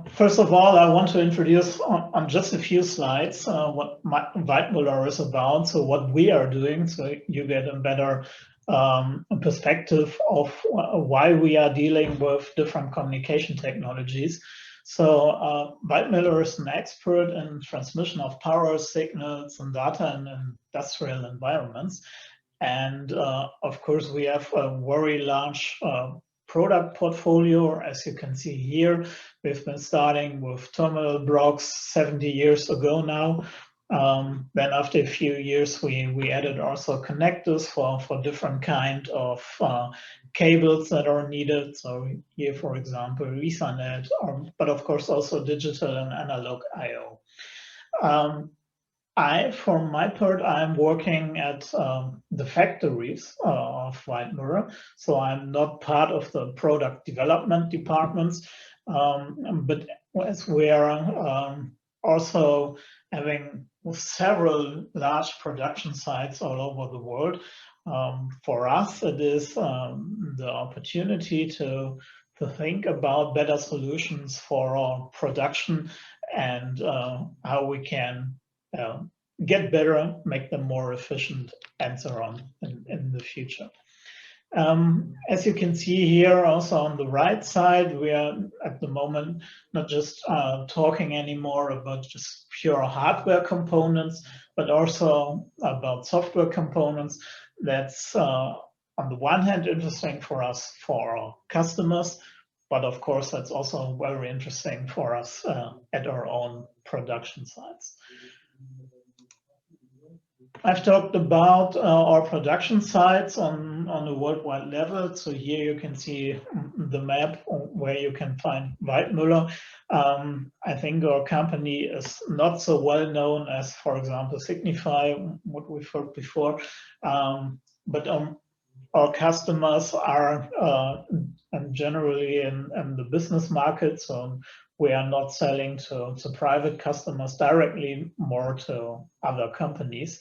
First of all, I want to introduce on just a few slides what Weidmüller is about, so what we are doing, so you get a better perspective of why we are dealing with different communication technologies. So Weidmüller is an expert in transmission of power signals and data in industrial environments. And of course, we have a very large product portfolio. As you can see here, we've been starting with terminal blocks 70 years ago now. Then after a few years, we added also connectors for different kind of cables that are needed. So here, for example, Ethernet, but of course also digital and analog I/O. For my part, I'm working at the factories of Weidmüller, so I'm not part of the product development departments, but as we are also having several large production sites all over the world, for us it is the opportunity to think about better solutions for our production and how we can get better, make them more efficient, and so on in the future. As you can see here, also on the right side, we are at the moment not just talking anymore about just pure hardware components, but also about software components. That's on the one hand interesting for us, for our customers, but of course that's also very interesting for us at our own production sites. I've talked about our production sites on a worldwide level. So here you can see the map where you can find Weidmüller. I think our company is not so well known as, for example, Signify, what we've heard before, but our customers are generally in the business market, so we are not selling to private customers directly, more to other companies.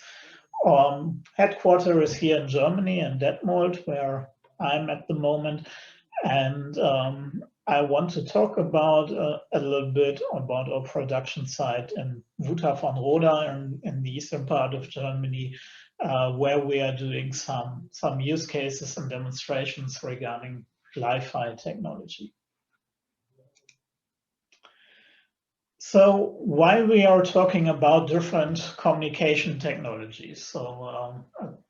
Headquarters is here in Germany, in Detmold, where I'm at the moment, and I want to talk about a little bit about our production site in Wutach-von-Roda in the eastern part of Germany, where we are doing some use cases and demonstrations regarding LiFi technology. So why we are talking about different communication technologies? So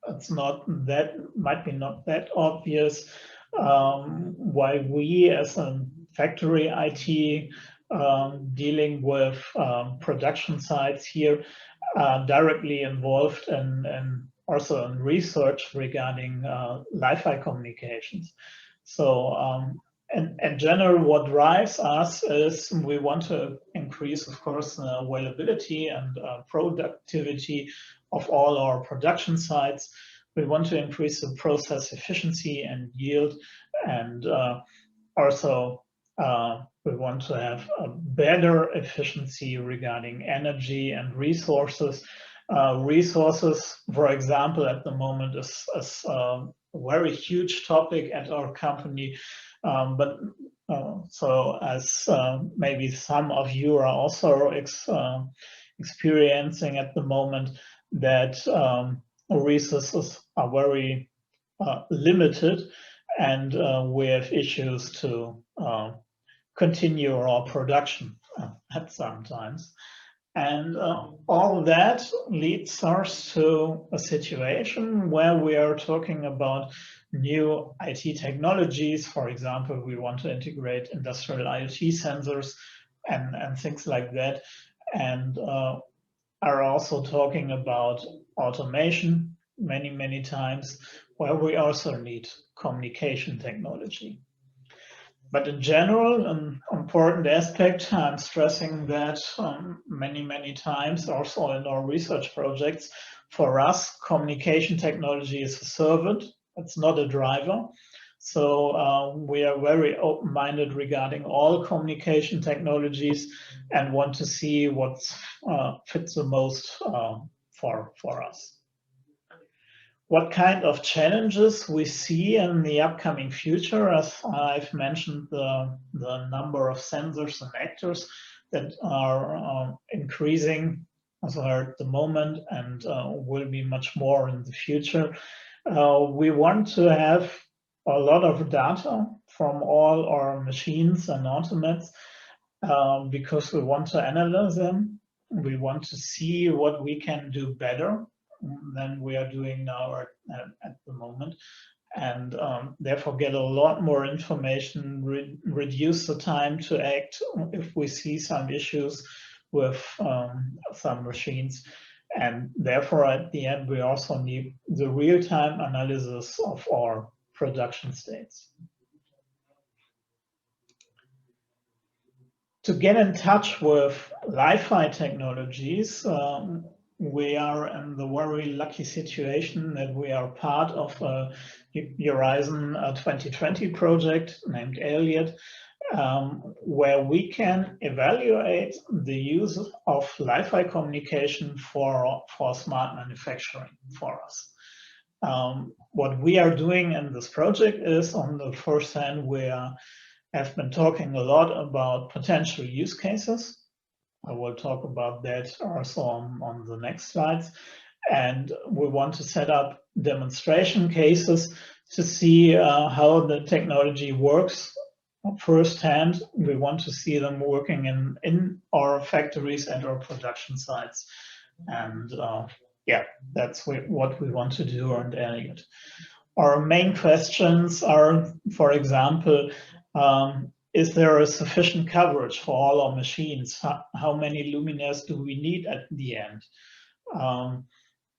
it's not that, might be not that obvious why we as a factory IT dealing with production sites here directly involved and also in research regarding LiFi communications. So in general, what drives us is we want to increase, of course, availability and productivity of all our production sites. We want to increase the process efficiency and yield, and also we want to have a better efficiency regarding energy and resources. Resources, for example, at the moment is a very huge topic at our company. But so as maybe some of you are also experiencing at the moment, that resources are very limited, and we have issues to continue our production at some times. And all that leads us to a situation where we are talking about new IT technologies. For example, we want to integrate industrial IoT sensors and things like that, and are also talking about automation many times, where we also need communication technology. But in general, an important aspect, I'm stressing that many times, also in our research projects, for us, communication technology is a servant, it's not a driver. So we are very open-minded regarding all communication technologies and want to see what fits the most for us. What kind of challenges we see in the upcoming future? As I've mentioned, the number of sensors and actors that are increasing as at the moment and will be much more in the future. We want to have a lot of data from all our machines and automates because we want to analyze them. We want to see what we can do better than we are doing now at the moment, and therefore get a lot more information, reduce the time to act if we see some issues with some machines. And therefore, at the end, we also need the real-time analysis of our production states. To get in touch with LiFi technologies, we are in the very lucky situation that we are part of a Horizon 2020 project named ELIOT, where we can evaluate the use of LiFi communication for smart manufacturing for us. What we are doing in this project is, on the first hand, we have been talking a lot about potential use cases. I will talk about that also on the next slides. And we want to set up demonstration cases to see how the technology works firsthand. We want to see them working in our factories and our production sites. And yeah, that's what we want to do on ELIOT. Our main questions are, for example, is there a sufficient coverage for all our machines? How many luminaires do we need at the end?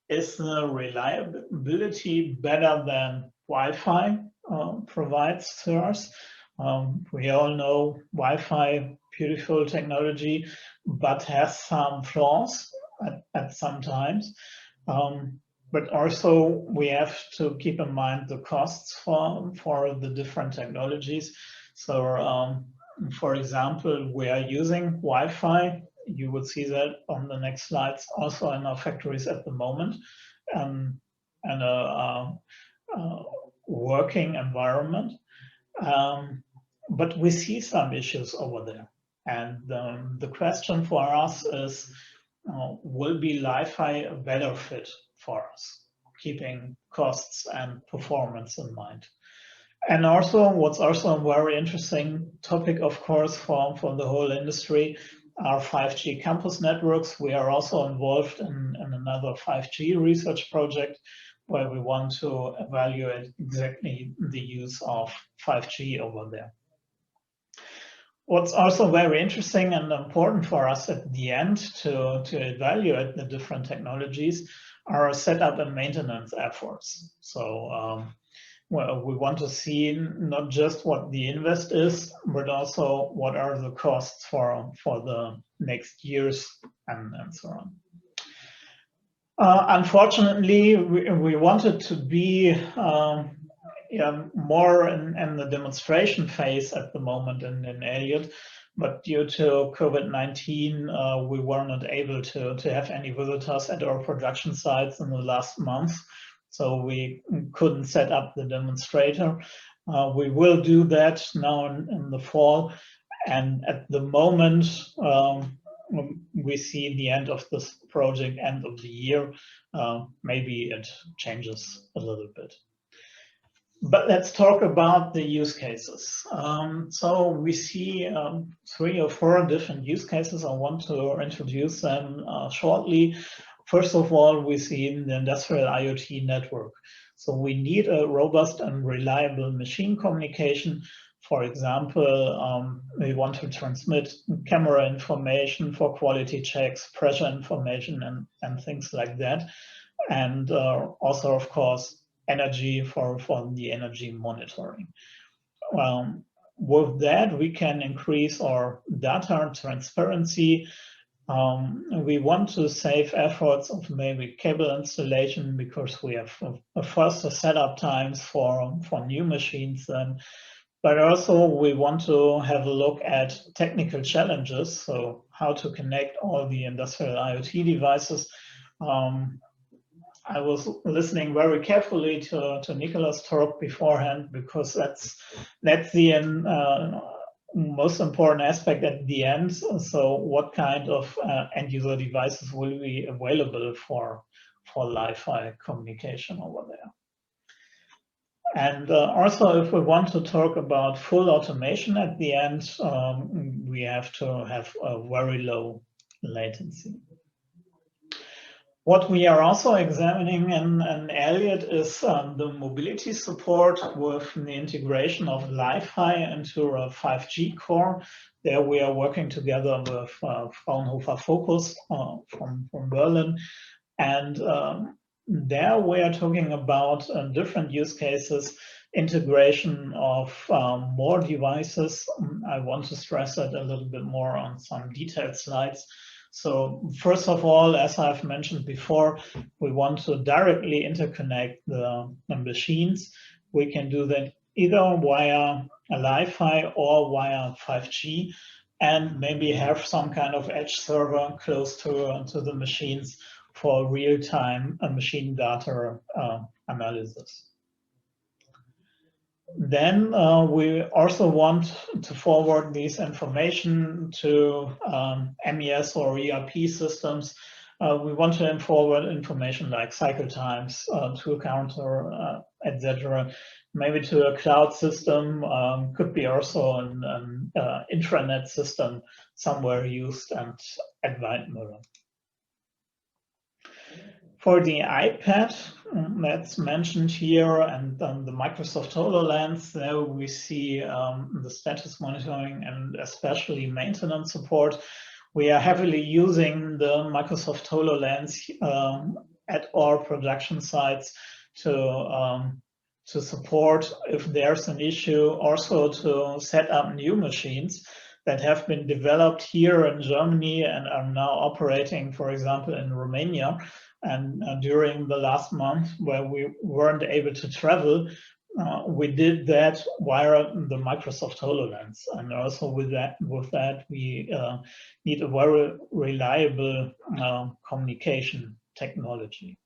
Is the reliability better than Wi-Fi provides to us? We all know Wi-Fi, beautiful technology, but has some flaws at some times. But also we have to keep in mind the costs for the different technologies. So, for example, we are using Wi-Fi. You will see that on the next slides, also in our factories at the moment, and a working environment. But we see some issues over there. And the question for us is, will be LiFi a better fit for us, keeping costs and performance in mind? And also, what's also a very interesting topic, of course, for the whole industry are 5G campus networks. We are also involved in another 5G research project where we want to evaluate exactly the use of 5G over there. What's also very interesting and important for us at the end to evaluate the different technologies are setup and maintenance efforts. So well, we want to see not just what the invest is, but also what are the costs for the next years and so on. Unfortunately, we wanted to be more in the demonstration phase at the moment in ELIOT, but due to COVID-19, we were not able to have any visitors at our production sites in the last month. So we couldn't set up the demonstrator. We will do that now in the fall. And at the moment, we see the end of this project, end of the year. Maybe it changes a little bit. But let's talk about the use cases. So we see 3 or 4 different use cases. I want to introduce them shortly. First of all, we see in the industrial IoT network. So we need a robust and reliable machine communication. For example, we want to transmit camera information for quality checks, pressure information, and things like that. And also, of course, energy for the energy monitoring. With that, we can increase our data transparency. We want to save efforts of maybe cable installation because we have a faster setup times for new machines then. But also we want to have a look at technical challenges, so how to connect all the industrial IoT devices, I was listening very carefully to Nicolas' talk beforehand, because that's the most important aspect at the end. So what kind of end user devices will be available for LiFi communication over there? And also, if we want to talk about full automation at the end, we have to have a very low latency. What we are also examining in ELIOT is the mobility support with the integration of LiFi into a 5G core. There we are working together with Fraunhofer Focus from Berlin. And there we are talking about different use cases, integration of more devices. I want to stress that a little bit more on some detailed slides. So first of all, as I've mentioned before, we want to directly interconnect the machines. We can do that either via a LiFi or via 5G, and maybe have some kind of edge server close to the machines for real-time machine data analysis. Then we also want to forward this information to MES or ERP systems. We want to forward information like cycle times, tool counter, etc. Maybe to a cloud system, could be also an intranet system somewhere used at Weidmüller. For the iPad, that's mentioned here, and the Microsoft HoloLens, there we see the status monitoring and especially maintenance support. We are heavily using the Microsoft HoloLens at our production sites to support if there's an issue, also to set up new machines that have been developed here in Germany and are now operating, for example, in Romania. And during the last month, where we weren't able to travel, we did that via the Microsoft HoloLens. And also with that we need a very reliable communication technology.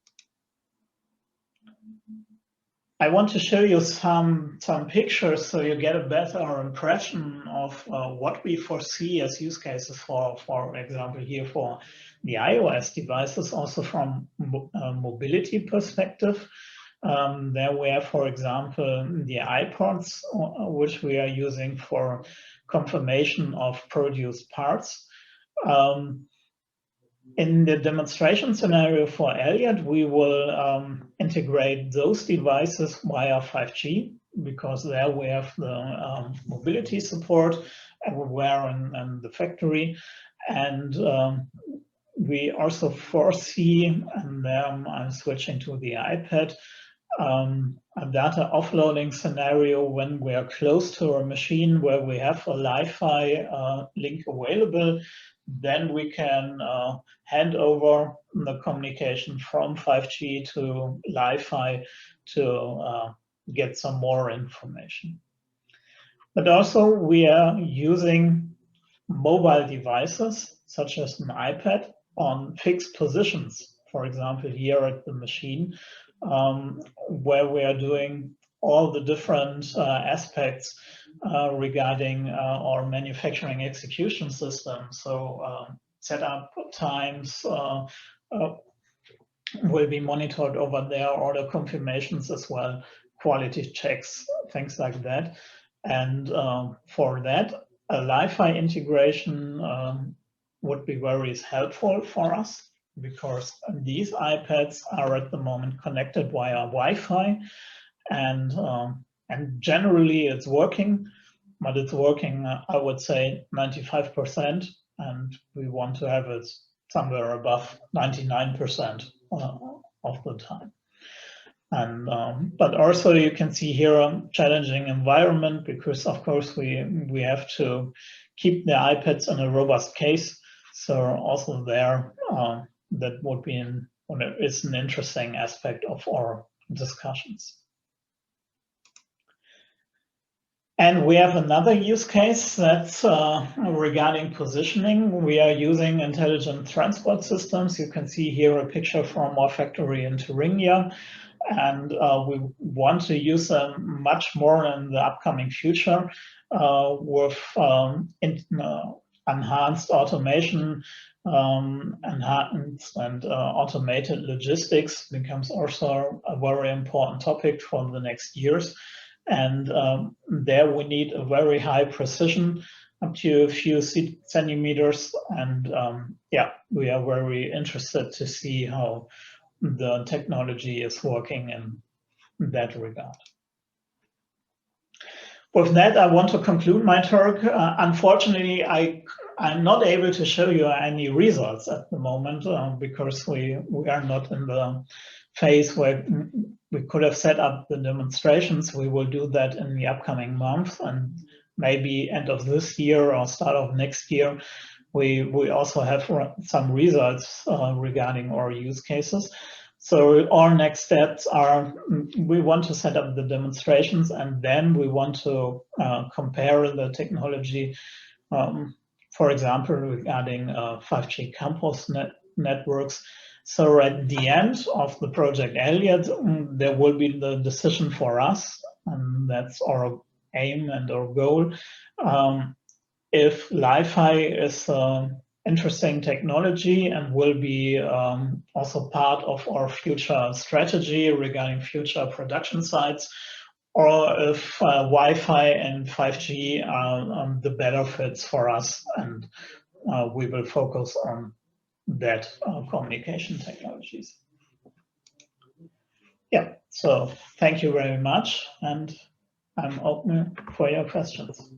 I want to show you some pictures so you get a better impression of what we foresee as use cases for example, here for the iOS devices, also from a mobility perspective. There we have, for example, the iPods, which we are using for confirmation of produced parts. In the demonstration scenario for ELIOT, we will integrate those devices via 5G, because there we have the mobility support everywhere in the factory. And we also foresee, and I'm switching to the iPad, a data offloading scenario when we are close to a machine where we have a LiFi link available. Then we can hand over the communication from 5G to LiFi to get some more information. But also we are using mobile devices, such as an iPad, on fixed positions. For example, here at the machine, where we are doing all the different aspects regarding our manufacturing execution system. So setup times will be monitored over there, order confirmations as well, quality checks, things like that. And for that, a LiFi integration would be very helpful for us, because these iPads are at the moment connected via Wi-Fi, and generally it's working, but it's working, I would say, 95%, and we want to have it somewhere above 99% of the time. And but also you can see here a challenging environment, because of course we have to keep the iPads in a robust case. So also there, that would be is an interesting aspect of our discussions. And we have another use case that's regarding positioning. We are using intelligent transport systems. You can see here a picture from our factory in Thuringia. And we want to use them much more in the upcoming future with enhanced automation, enhanced and automated logistics becomes also a very important topic for the next years. And there we need a very high precision, up to a few centimeters. And yeah, we are very interested to see how the technology is working in that regard. With that, I want to conclude my talk. Unfortunately, I'm not able to show you any results at the moment because we are not in the phase where we could have set up the demonstrations. We will do that in the upcoming month, and maybe end of this year or start of next year. We also have some results regarding our use cases. So our next steps are, we want to set up the demonstrations, and then we want to compare the technology, for example, regarding 5G campus networks. So at the end of the project ELIOT, there will be the decision for us, and that's our aim and our goal. If LiFi is interesting technology and will be also part of our future strategy regarding future production sites, or if Wi-Fi and 5G are the better fits for us, and we will focus on that communication technologies. Yeah, so thank you very much, and I'm open for your questions.